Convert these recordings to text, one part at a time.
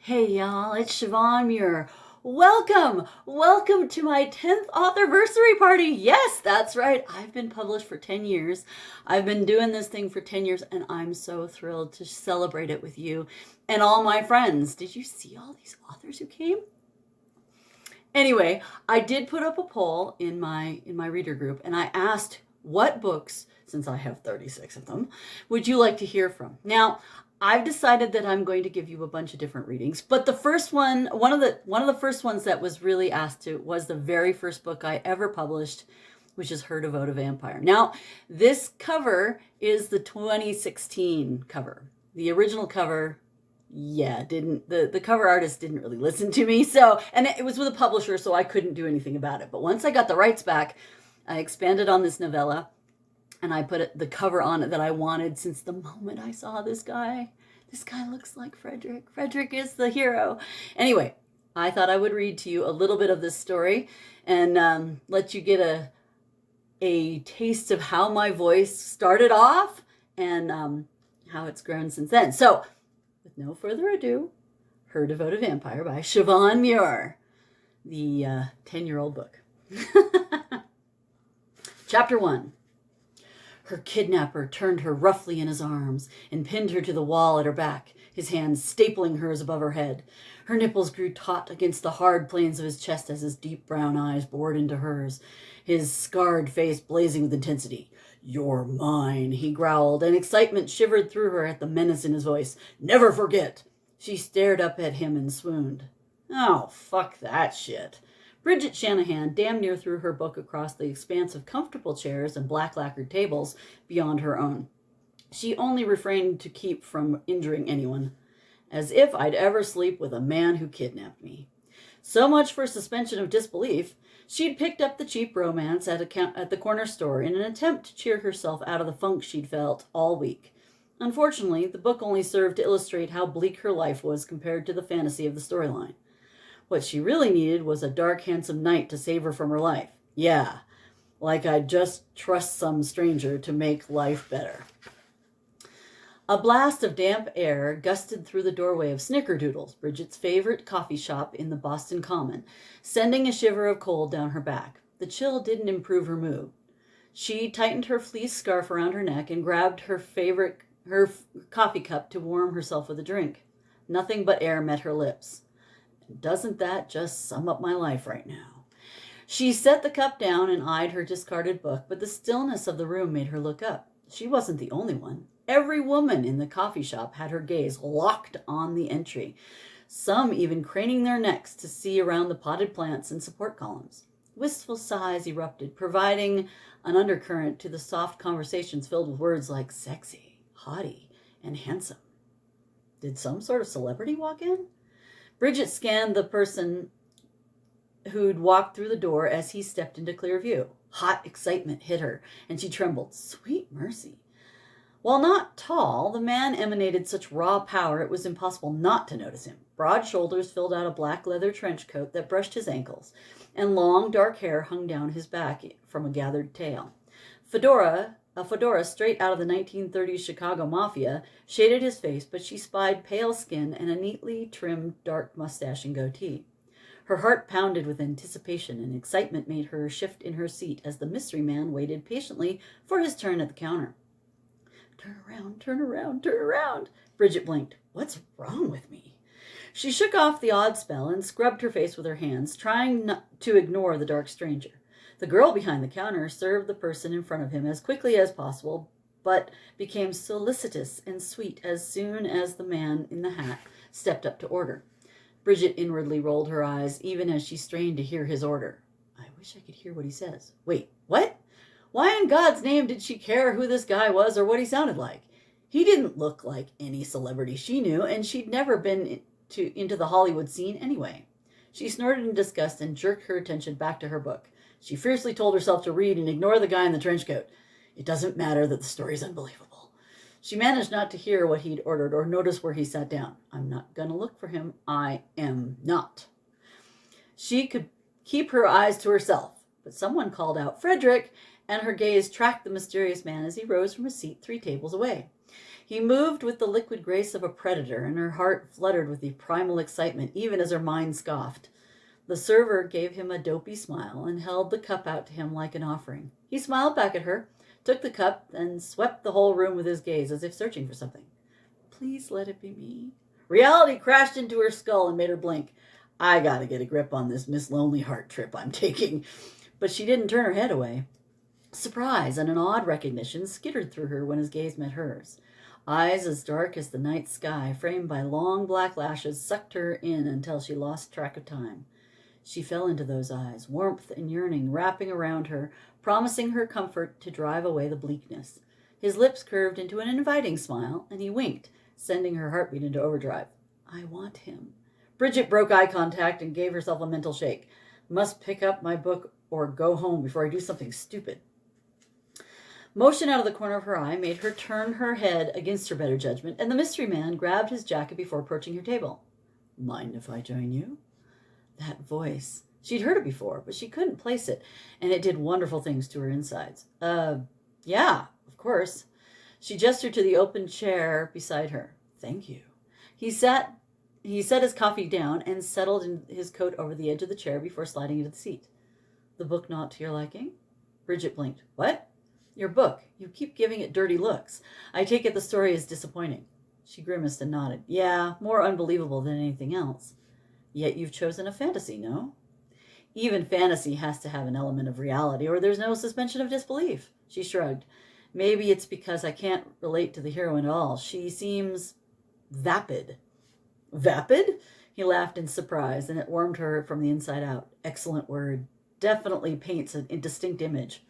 Hey y'all, it's Siobhan Muir. Welcome to my 10th Authorversary Party. Yes, that's right. I've been published for 10 years. I've been doing this thing for 10 years and I'm so thrilled to celebrate it with you and all my friends. Did you see all these authors who came? Anyway, I did put up a poll in my reader group and I asked what books, since I have 36 of them, would you like to hear from? Now, I've decided that I'm going to give you a bunch of different readings, but the first one of the first ones that was really asked to was the very first book I ever published, which is Her Devoted Vampire. Now, this cover is the 2016 cover. The original cover, the cover artist didn't really listen to me, and it was with a publisher, so I couldn't do anything about it. But once I got the rights back, I expanded on this novella and I put the cover on it that I wanted since the moment I saw this guy. This guy looks like Frederick. Frederick is the hero. Anyway, I thought I would read to you a little bit of this story and let you get a taste of how my voice started off and how it's grown since then. So, with no further ado, Her Devoted Vampire by Siobhan Muir, the 10-year-old book. Chapter 1. Her kidnapper turned her roughly in his arms and pinned her to the wall at her back, his hands stapling hers above her head. Her nipples grew taut against the hard planes of his chest as his deep brown eyes bored into hers, his scarred face blazing with intensity. "You're mine," he growled, and excitement shivered through her at the menace in his voice. "Never forget." She stared up at him and swooned. Oh, fuck that shit. Bridget Shanahan damn near threw her book across the expanse of comfortable chairs and black lacquered tables beyond her own. She only refrained to keep from injuring anyone. As if I'd ever sleep with a man who kidnapped me. So much for suspension of disbelief. She'd picked up the cheap romance at the corner store in an attempt to cheer herself out of the funk she'd felt all week. Unfortunately, the book only served to illustrate how bleak her life was compared to the fantasy of the storyline. What she really needed was a dark, handsome knight to save her from her life. Yeah, like I'd just trust some stranger to make life better. A blast of damp air gusted through the doorway of Snickerdoodle's, Bridget's favorite coffee shop in the Boston Common, sending a shiver of cold down her back. The chill didn't improve her mood. She tightened her fleece scarf around her neck and grabbed her coffee cup to warm herself with a drink. Nothing but air met her lips. Doesn't that just sum up my life right now? She set the cup down and eyed her discarded book, but the stillness of the room made her look up. She wasn't the only one. Every woman in the coffee shop had her gaze locked on the entry, some even craning their necks to see around the potted plants and support columns. Wistful sighs erupted, providing an undercurrent to the soft conversations filled with words like sexy, haughty, and handsome. Did some sort of celebrity walk in? Bridget scanned the person who'd walked through the door as he stepped into clear view. Hot excitement hit her, and she trembled. Sweet mercy. While not tall, the man emanated such raw power it was impossible not to notice him. Broad shoulders filled out a black leather trench coat that brushed his ankles, and long dark hair hung down his back from a gathered tail. A fedora straight out of the 1930s Chicago Mafia shaded his face, but she spied pale skin and a neatly trimmed dark mustache and goatee. Her heart pounded with anticipation, and excitement made her shift in her seat as the mystery man waited patiently for his turn at the counter. Turn around, turn around, turn around. Bridget blinked. What's wrong with me? She shook off the odd spell and scrubbed her face with her hands, trying not to ignore the dark stranger. The girl behind the counter served the person in front of him as quickly as possible, but became solicitous and sweet as soon as the man in the hat stepped up to order. Bridget inwardly rolled her eyes, even as she strained to hear his order. I wish I could hear what he says. Wait, what? Why in God's name did she care who this guy was or what he sounded like? He didn't look like any celebrity she knew, and she'd never been into the Hollywood scene anyway. She snorted in disgust and jerked her attention back to her book. She fiercely told herself to read and ignore the guy in the trench coat. It doesn't matter that the story's unbelievable. She managed not to hear what he'd ordered or notice where he sat down. I'm not going to look for him. I am not. She could keep her eyes to herself, but someone called out, Frederick, and her gaze tracked the mysterious man as he rose from his seat 3 tables away. He moved with the liquid grace of a predator, and her heart fluttered with the primal excitement, even as her mind scoffed. The server gave him a dopey smile and held the cup out to him like an offering. He smiled back at her, took the cup, and swept the whole room with his gaze as if searching for something. Please let it be me. Reality crashed into her skull and made her blink. I gotta get a grip on this Miss Lonely Heart trip I'm taking. But she didn't turn her head away. Surprise and an odd recognition skittered through her when his gaze met hers. Eyes as dark as the night sky, framed by long black lashes, sucked her in until she lost track of time. She fell into those eyes, warmth and yearning wrapping around her, promising her comfort to drive away the bleakness. His lips curved into an inviting smile, and he winked, sending her heartbeat into overdrive. I want him. Bridget broke eye contact and gave herself a mental shake. Must pick up my book or go home before I do something stupid. Motion out of the corner of her eye made her turn her head against her better judgment, and the mystery man grabbed his jacket before approaching her table. Mind if I join you? That voice. She'd heard it before, but she couldn't place it, and it did wonderful things to her insides. Yeah, of course. She gestured to the open chair beside her. Thank you. He set his coffee down and settled in his coat over the edge of the chair before sliding into the seat. The book not to your liking? Bridget blinked. What? Your book. You keep giving it dirty looks. I take it the story is disappointing. She grimaced and nodded. Yeah, more unbelievable than anything else. Yet you've chosen a fantasy, no? Even fantasy has to have an element of reality, or there's no suspension of disbelief. She shrugged. Maybe it's because I can't relate to the heroine at all. She seems vapid. Vapid? He laughed in surprise, and it warmed her from the inside out. Excellent word. Definitely paints a distinct image.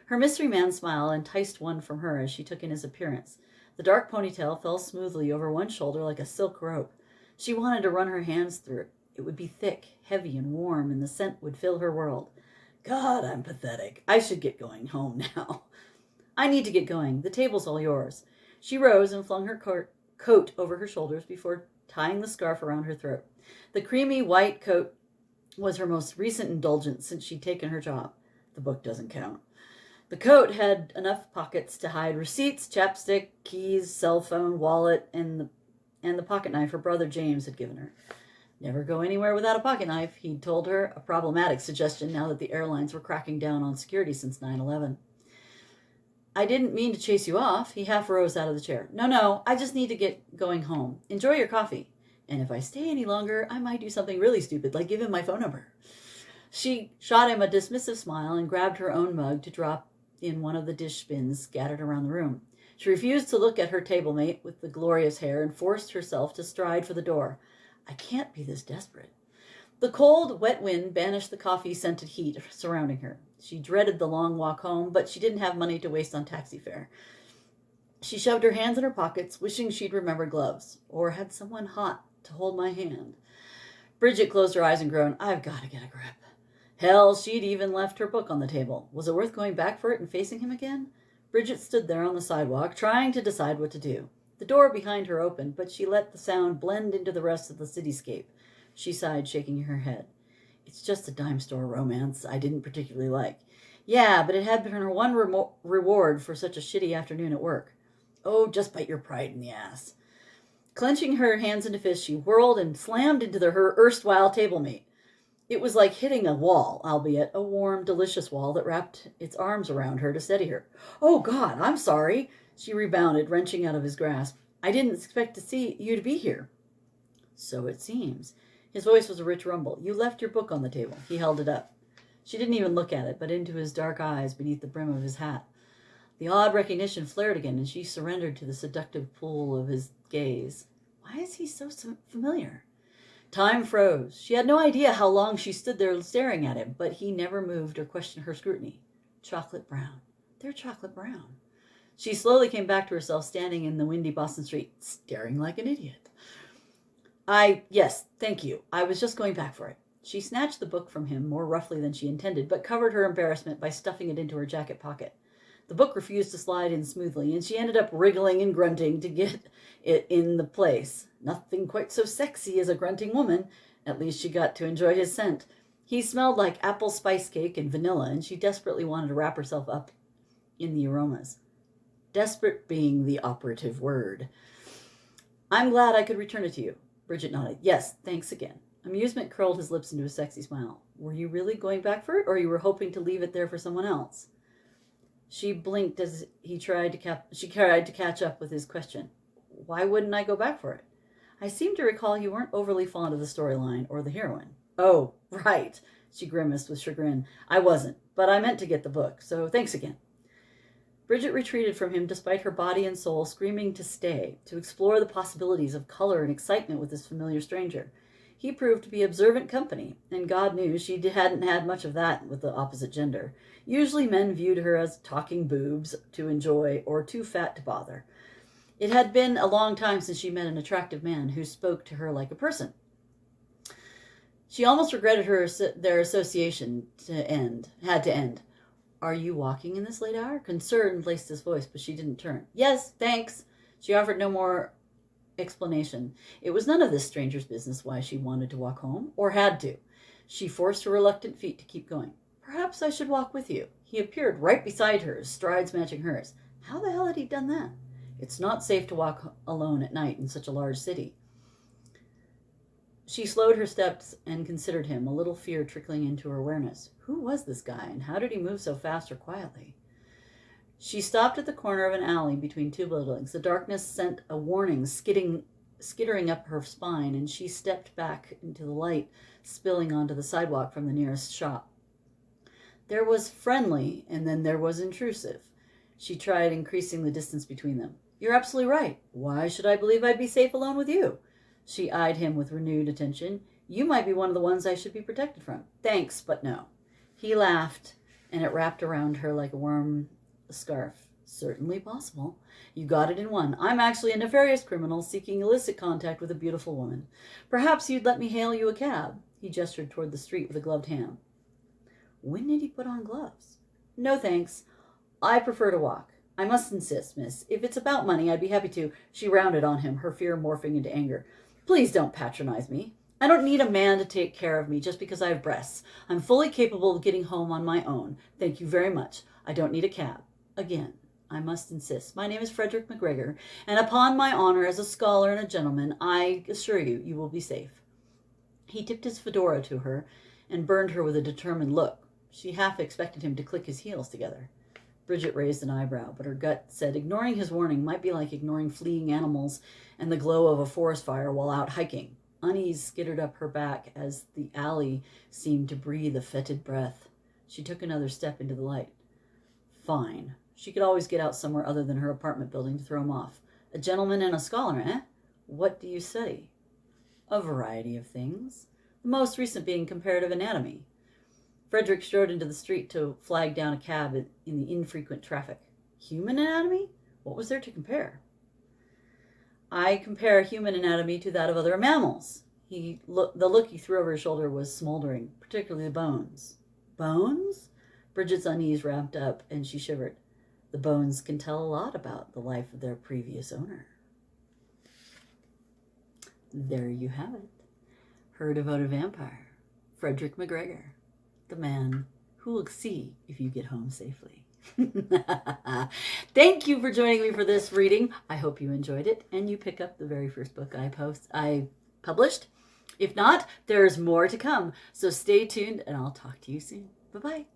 Her mystery man smile enticed one from her as she took in his appearance. The dark ponytail fell smoothly over one shoulder like a silk rope. She wanted to run her hands through it. It would be thick, heavy, and warm, and the scent would fill her world. God, I'm pathetic. I should get going home now. I need to get going. The table's all yours. She rose and flung her coat over her shoulders before tying the scarf around her throat. The creamy white coat was her most recent indulgence since she'd taken her job. The book doesn't count. The coat had enough pockets to hide receipts, chapstick, keys, cell phone, wallet, and the pocket knife her brother James had given her. Never go anywhere without a pocket knife, he'd told her, a problematic suggestion now that the airlines were cracking down on security since 9/11. I didn't mean to chase you off. He half rose out of the chair. No, I just need to get going home. Enjoy your coffee. And if I stay any longer, I might do something really stupid, like give him my phone number. She shot him a dismissive smile and grabbed her own mug to drop in one of the dish bins scattered around the room. She refused to look at her table mate with the glorious hair and forced herself to stride for the door. I can't be this desperate. The cold, wet wind banished the coffee-scented heat surrounding her. She dreaded the long walk home, but she didn't have money to waste on taxi fare. She shoved her hands in her pockets, wishing she'd remembered gloves, or had someone hot to hold my hand. Bridget closed her eyes and groaned, I've got to get a grip. Hell, she'd even left her book on the table. Was it worth going back for it and facing him again? Bridget stood there on the sidewalk, trying to decide what to do. The door behind her opened, but she let the sound blend into the rest of the cityscape. She sighed, shaking her head. It's just a dime store romance I didn't particularly like. Yeah, but it had been her one reward for such a shitty afternoon at work. Oh, just bite your pride in the ass. Clenching her hands into fists, she whirled and slammed into her erstwhile table mate. It was like hitting a wall, albeit a warm, delicious wall that wrapped its arms around her to steady her. Oh, God, I'm sorry. She rebounded, wrenching out of his grasp. I didn't expect to see you to be here. So it seems. His voice was a rich rumble. You left your book on the table. He held it up. She didn't even look at it, but into his dark eyes beneath the brim of his hat. The odd recognition flared again, and she surrendered to the seductive pull of his gaze. Why is he so familiar? Time froze. She had no idea how long she stood there staring at him, but he never moved or questioned her scrutiny. Chocolate brown. They're chocolate brown. She slowly came back to herself, standing in the windy Boston street, staring like an idiot. Yes, thank you. I was just going back for it. She snatched the book from him more roughly than she intended, but covered her embarrassment by stuffing it into her jacket pocket. The book refused to slide in smoothly, and she ended up wriggling and grunting to get it in the place. Nothing quite so sexy as a grunting woman. At least she got to enjoy his scent. He smelled like apple spice cake and vanilla, and she desperately wanted to wrap herself up in the aromas. Desperate being the operative word. I'm glad I could return it to you. Bridget nodded. Yes, thanks again. Amusement curled his lips into a sexy smile. Were you really going back for it, or you were hoping to leave it there for someone else? She blinked as she tried to catch up with his question. Why wouldn't I go back for it? I seem to recall you weren't overly fond of the storyline or the heroine. Oh, right, she grimaced with chagrin. I wasn't, but I meant to get the book, so thanks again. Bridget retreated from him despite her body and soul screaming to stay, to explore the possibilities of color and excitement with this familiar stranger. He proved to be observant company, and God knew she hadn't had much of that with the opposite gender. Usually men viewed her as talking boobs to enjoy or too fat to bother. It had been a long time since she met an attractive man who spoke to her like a person. She almost regretted their association had to end. Are you walking in this late hour? Concern laced his voice, but she didn't turn. Yes, thanks. She offered no more explanation. It was none of this stranger's business why she wanted to walk home, or had to. She forced her reluctant feet to keep going. Perhaps I should walk with you. He appeared right beside her, strides matching hers. How the hell had he done that? It's not safe to walk alone at night in such a large city. She slowed her steps and considered him, a little fear trickling into her awareness. Who was this guy, and how did he move so fast or quietly? She stopped at the corner of an alley between two buildings. The darkness sent a warning skittering up her spine, and she stepped back into the light spilling onto the sidewalk from the nearest shop. There was friendly, and then there was intrusive. She tried increasing the distance between them. You're absolutely right. Why should I believe I'd be safe alone with you? She eyed him with renewed attention. You might be one of the ones I should be protected from. Thanks, but no. He laughed, and it wrapped around her like a warm scarf. Certainly possible. You got it in one. I'm actually a nefarious criminal seeking illicit contact with a beautiful woman. Perhaps you'd let me hail you a cab. He gestured toward the street with a gloved hand. When did he put on gloves? No, thanks. I prefer to walk. I must insist, miss. If it's about money, I'd be happy to. She rounded on him, her fear morphing into anger. Please don't patronize me. I don't need a man to take care of me just because I have breasts. I'm fully capable of getting home on my own. Thank you very much. I don't need a cab. Again, I must insist. My name is Frederick McGregor, and upon my honor as a scholar and a gentleman, I assure you, you will be safe. He tipped his fedora to her and burned her with a determined look. She half expected him to click his heels together. Bridget raised an eyebrow, but her gut said ignoring his warning might be like ignoring fleeing animals and the glow of a forest fire while out hiking. Unease skittered up her back as the alley seemed to breathe a fetid breath. She took another step into the light. Fine. She could always get out somewhere other than her apartment building to throw him off. A gentleman and a scholar, eh? What do you study? A variety of things. The most recent being comparative anatomy. Frederick strode into the street to flag down a cab in the infrequent traffic. Human anatomy? What was there to compare? I compare human anatomy to that of other mammals. The look he threw over his shoulder was smoldering, particularly the bones. Bones? Bridget's unease ramped up, and she shivered. The bones can tell a lot about the life of their previous owner. There you have it. Her devoted vampire, Frederick McGregor. The man who will see if you get home safely. Thank you for joining me for this reading. I hope you enjoyed it and you pick up the very first book I published. If not, there's more to come. So stay tuned and I'll talk to you soon. Bye-bye.